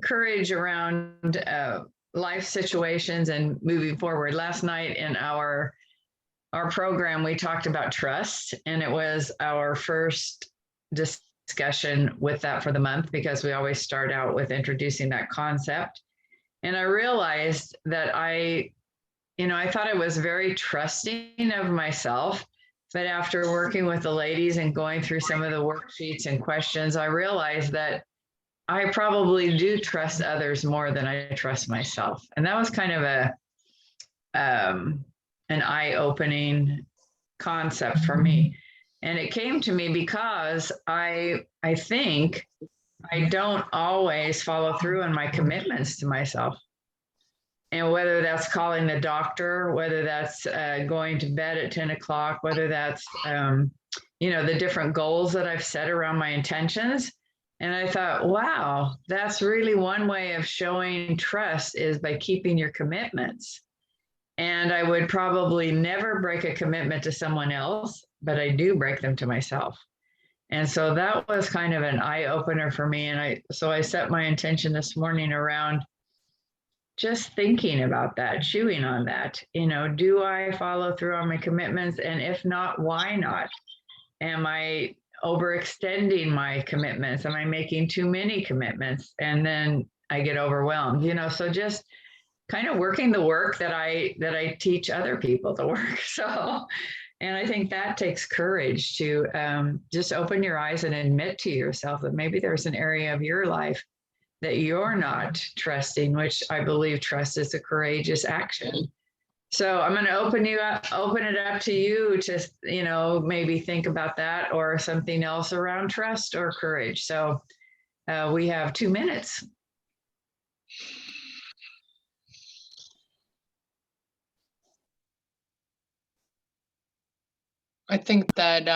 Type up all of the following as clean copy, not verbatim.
courage around life situations and moving forward. Last night in our program, we talked about trust, and it was our first discussion with that for the month, because we always start out with introducing that concept. And I realized that I thought I was very trusting of myself, but after working with the ladies and going through some of the worksheets and questions, I realized that I probably do trust others more than I trust myself. And that was kind of an eye-opening concept for me. And it came to me because I think I don't always follow through on my commitments to myself. And whether that's calling the doctor, whether that's going to bed at 10 o'clock, whether that's, the different goals that I've set around my intentions. And I thought, wow, that's really one way of showing trust, is by keeping your commitments. And I would probably never break a commitment to someone else, but I do break them to myself. And so that was kind of an eye opener for me. And I set my intention this morning around just thinking about that, chewing on that. Do I follow through on my commitments? And if not, why not? Am I overextending my commitments? Am I making too many commitments? And then I get overwhelmed, so just kind of working the work that I teach other people to work. So, and I think that takes courage to just open your eyes and admit to yourself that maybe there's an area of your life that you're not trusting, which I believe trust is a courageous action. So I'm going to open it up to you to, maybe think about that or something else around trust or courage. So we have 2 minutes. I think that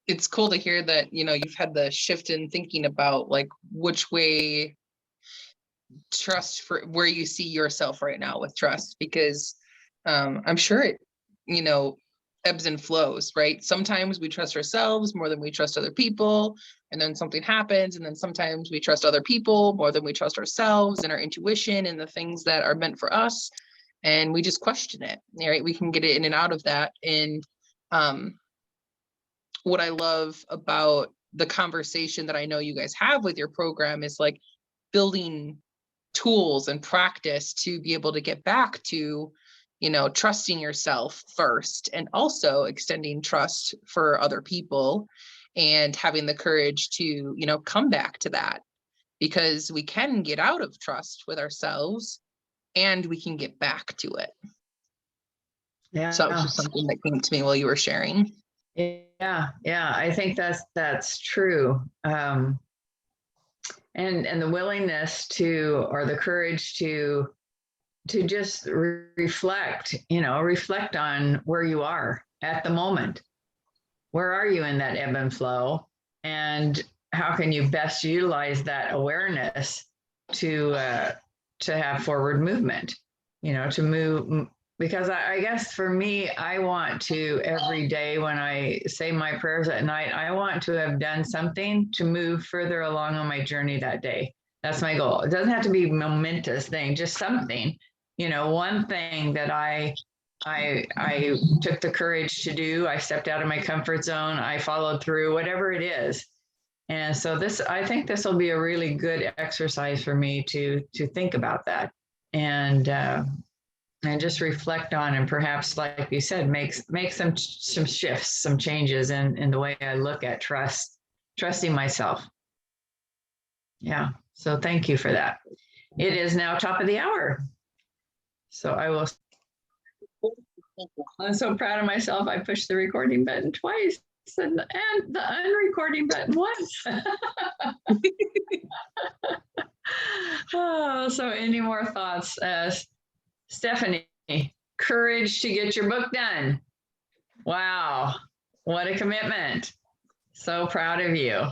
it's cool to hear that, you've had the shift in thinking about like which way trust, for where you see yourself right now with trust, because I'm sure it, ebbs and flows, right? Sometimes we trust ourselves more than we trust other people, and then something happens, and then sometimes we trust other people more than we trust ourselves and our intuition and the things that are meant for us, and we just question it, right? We can get in and out of that. And what I love about the conversation that I know you guys have with your program is like building tools and practice to be able to get back to, trusting yourself first, and also extending trust for other people, and having the courage to, come back to that, because we can get out of trust with ourselves and we can get back to it. Yeah. So that was just something that came to me while you were sharing. Yeah. I think that's true. And the willingness to, or the courage to just reflect on where you are at the moment. Where are you in that ebb and flow? And how can you best utilize that awareness to have forward movement, to move. Because I guess for me, I want to, every day when I say my prayers at night, I want to have done something to move further along on my journey that day. That's my goal. It doesn't have to be a momentous thing, just something, one thing that I took the courage to do. I stepped out of my comfort zone. I followed through, whatever it is. And so I think this will be a really good exercise for me to think about that. And just reflect on, and perhaps, like you said, make some shifts, some changes in the way I look at trusting myself. Yeah. So thank you for that. It is now top of the hour. So I'm so proud of myself. I pushed the recording button twice and the unrecording button once. Oh, so any more thoughts? Stephanie, courage to get your book done. Wow, what a commitment. So proud of you.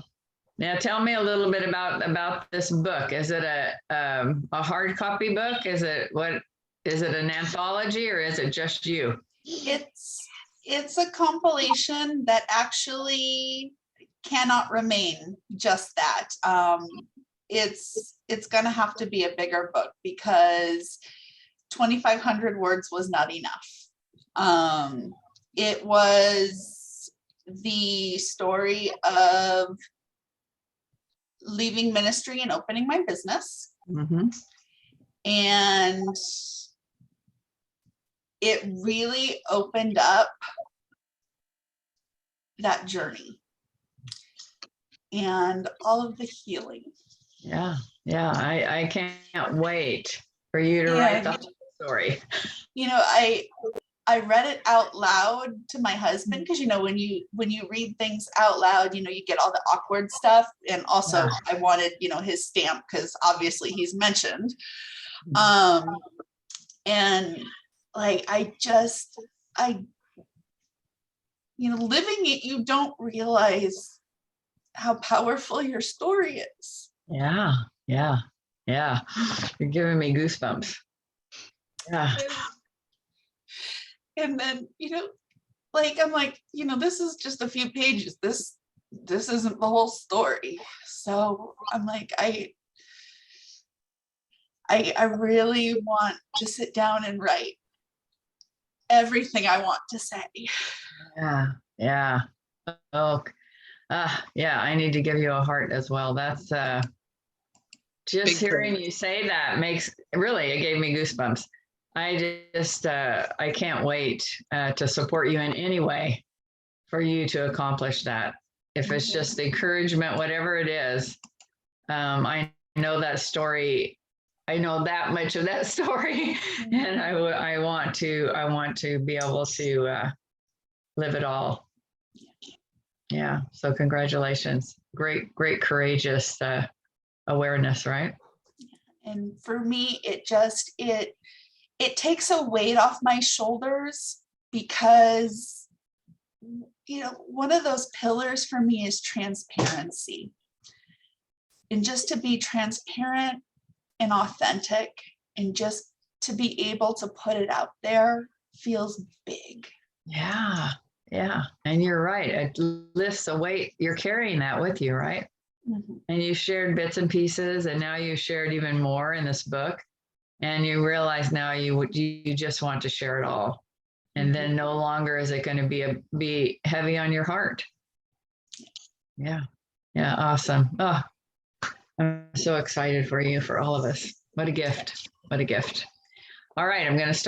Now tell me a little bit about this book. Is it a hard copy book? Is it an anthology, or is it just you? It's it's a compilation that actually cannot remain just that. It's gonna have to be a bigger book because 2,500 words was not enough. It was the story of leaving ministry and opening my business. Mhm. And it really opened up that journey and all of the healing. Yeah, yeah. I can't wait for you to write the And, whole story. you know, I read it out loud to my husband because, you know, when you read things out loud, you know, you get all the awkward stuff. And also Yeah. I wanted, you know, his stamp because obviously he's mentioned. And like, you know, living it, you don't realize how powerful your story is. Yeah, yeah, yeah. You're giving me goosebumps. Yeah, And then, you know, like, I'm like, you know, this is just a few pages. This isn't the whole story. So I'm like, I really want to sit down and write everything I want to say. yeah, yeah. Oh, yeah. I need to give you a heart as well. That's just Big hearing praise. you say that it gave me goosebumps. I can't wait to support you in any way for you to accomplish that. If it's just encouragement, whatever it is, I know that story. I know that much of that story, and I want to be able to live it all. Yeah. So congratulations. Great, courageous awareness, right? And for me, it takes a weight off my shoulders because, you know, one of those pillars for me is transparency. And just to be transparent and authentic and just to be able to put it out there feels big. Yeah. Yeah. And you're right. It lifts a weight. You're carrying that with you, right? Mhm. And you shared bits and pieces, and now you shared even more in this book. And you realize now you just want to share it all. And then no longer is it going to be heavy on your heart. Yeah. Yeah. Awesome. Oh, I'm so excited for you, for all of us. What a gift. What a gift. All right. I'm going to stop.